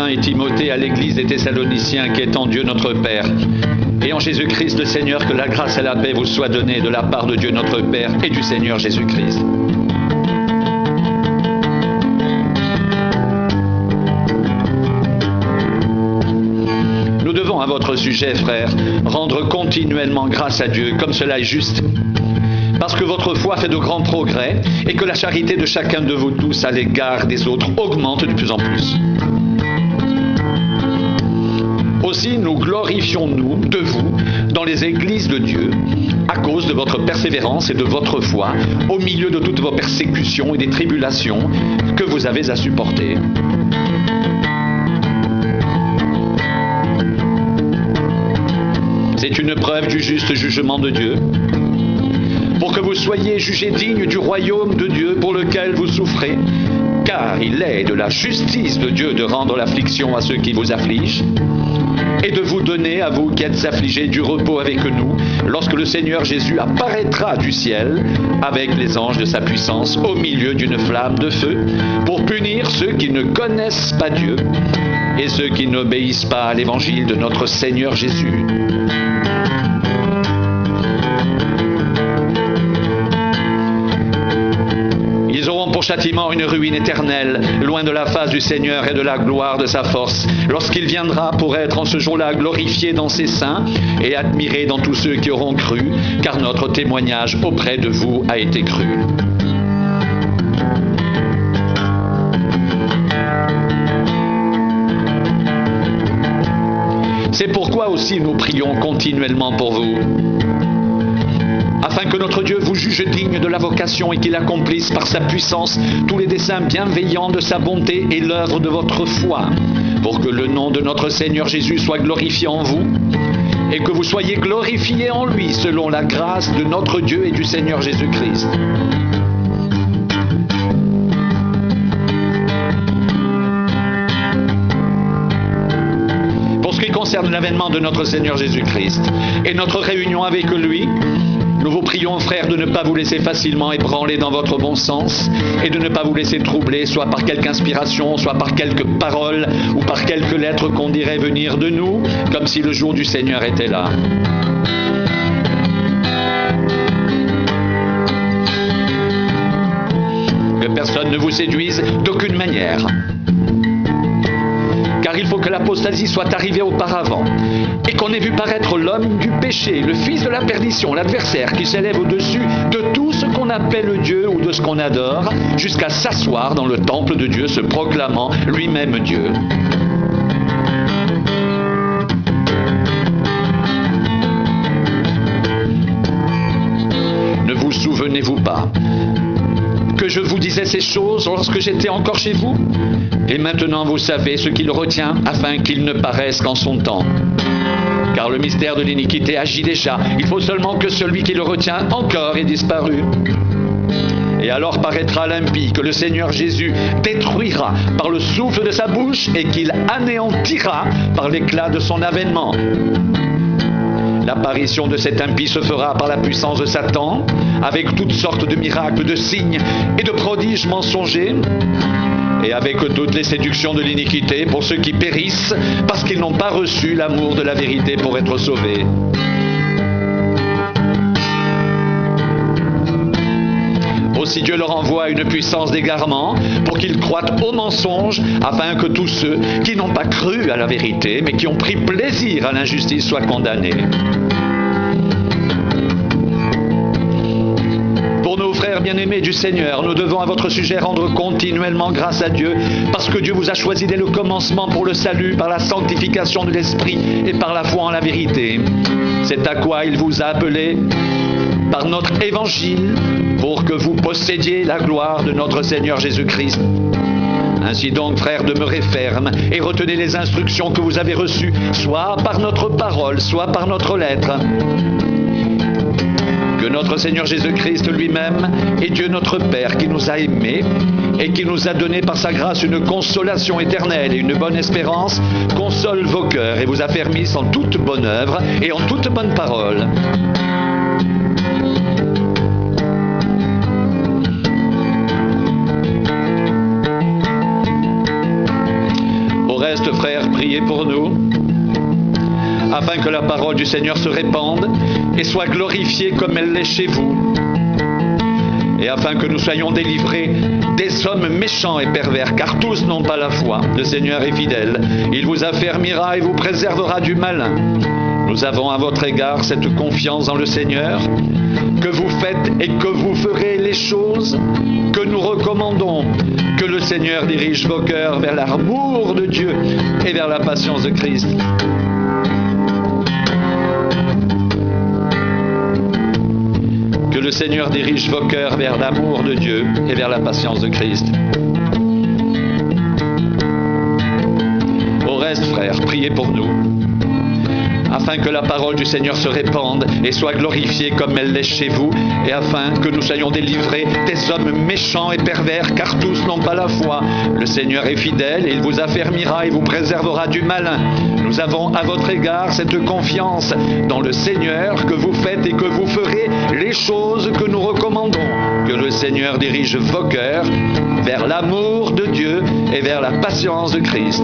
Philémon et Timothée à l'église des Thessaloniciens qui est en Dieu notre Père. Et en Jésus-Christ le Seigneur, que la grâce et la paix vous soient données de la part de Dieu notre Père et du Seigneur Jésus-Christ. Nous devons à votre sujet, frères, rendre continuellement grâce à Dieu, comme cela est juste. Parce que votre foi fait de grands progrès et que la charité de chacun de vous tous à l'égard des autres augmente de plus en plus. Aussi nous glorifions-nous de vous dans les églises de Dieu à cause de votre persévérance et de votre foi au milieu de toutes vos persécutions et des tribulations que vous avez à supporter. C'est une preuve du juste jugement de Dieu, pour que vous soyez jugés dignes du royaume de Dieu pour lequel vous souffrez, car il est de la justice de Dieu de rendre l'affliction à ceux qui vous affligent, et de vous donner, à vous qui êtes affligés, du repos avec nous, lorsque le Seigneur Jésus apparaîtra du ciel avec les anges de sa puissance au milieu d'une flamme de feu, pour punir ceux qui ne connaissent pas Dieu et ceux qui n'obéissent pas à l'évangile de notre Seigneur Jésus. Pour châtiment une ruine éternelle, loin de la face du Seigneur et de la gloire de sa force, lorsqu'il viendra pour être en ce jour-là glorifié dans ses saints et admiré dans tous ceux qui auront cru, car notre témoignage auprès de vous a été cru. C'est pourquoi aussi nous prions continuellement pour vous, afin que notre Dieu vous juge digne de la vocation et qu'il accomplisse par sa puissance tous les desseins bienveillants de sa bonté et l'œuvre de votre foi, pour que le nom de notre Seigneur Jésus soit glorifié en vous et que vous soyez glorifiés en lui selon la grâce de notre Dieu et du Seigneur Jésus-Christ. Pour ce qui concerne l'avènement de notre Seigneur Jésus-Christ et notre réunion avec lui, nous vous prions, frères, de ne pas vous laisser facilement ébranler dans votre bon sens et de ne pas vous laisser troubler, soit par quelque inspiration, soit par quelques paroles ou par quelques lettres qu'on dirait venir de nous, comme si le jour du Seigneur était là. Que personne ne vous séduise d'aucune manière. Car il faut que l'apostasie soit arrivée auparavant, et qu'on ait vu paraître l'homme du péché, le fils de la perdition, l'adversaire qui s'élève au-dessus de tout ce qu'on appelle Dieu ou de ce qu'on adore, jusqu'à s'asseoir dans le temple de Dieu, se proclamant lui-même Dieu. Ne vous souvenez-vous pas que je vous disais ces choses lorsque j'étais encore chez vous? Et maintenant vous savez ce qu'il retient, afin qu'il ne paraisse qu'en son temps. Car le mystère de l'iniquité agit déjà. Il faut seulement que celui qui le retient encore ait disparu. Et alors paraîtra l'impie que le Seigneur Jésus détruira par le souffle de sa bouche et qu'il anéantira par l'éclat de son avènement. L'apparition de cet impie se fera par la puissance de Satan, avec toutes sortes de miracles, de signes et de prodiges mensongers, et avec toutes les séductions de l'iniquité pour ceux qui périssent, parce qu'ils n'ont pas reçu l'amour de la vérité pour être sauvés. Aussi Dieu leur envoie une puissance d'égarement pour qu'ils croient au mensonge, afin que tous ceux qui n'ont pas cru à la vérité, mais qui ont pris plaisir à l'injustice, soient condamnés. Pour nos frères bien-aimés du Seigneur, nous devons à votre sujet rendre continuellement grâce à Dieu, parce que Dieu vous a choisi dès le commencement pour le salut, par la sanctification de l'Esprit et par la foi en la vérité. C'est à quoi il vous a appelé par notre évangile, pour que vous possédiez la gloire de notre Seigneur Jésus-Christ. Ainsi donc, frères, demeurez fermes et retenez les instructions que vous avez reçues, soit par notre parole, soit par notre lettre. Que notre Seigneur Jésus-Christ lui-même et Dieu notre Père, qui nous a aimés et qui nous a donné par sa grâce une consolation éternelle et une bonne espérance, console vos cœurs et vous affermisse en toute bonne œuvre et en toute bonne parole. que la parole du Seigneur se répande et soit glorifiée comme elle l'est chez vous. Et afin que nous soyons délivrés des hommes méchants et pervers, car tous n'ont pas la foi. Le Seigneur est fidèle, il vous affermira et vous préservera du malin. Nous avons à votre égard cette confiance dans le Seigneur, que vous faites et que vous ferez les choses que nous recommandons. Que le Seigneur dirige vos cœurs vers l'amour de Dieu et vers la patience de Christ. Que le Seigneur dirige vos cœurs vers l'amour de Dieu et vers la patience de Christ. Au reste, frères, priez pour nous, afin que la parole du Seigneur se répande et soit glorifiée comme elle l'est chez vous, et afin que nous soyons délivrés des hommes méchants et pervers, car tous n'ont pas la foi. Le Seigneur est fidèle, et il vous affermira et vous préservera du malin. Nous avons à votre égard cette confiance dans le Seigneur, que vous faites et que vous ferez les choses que nous recommandons. Que le Seigneur dirige vos cœurs vers l'amour de Dieu et vers la patience de Christ.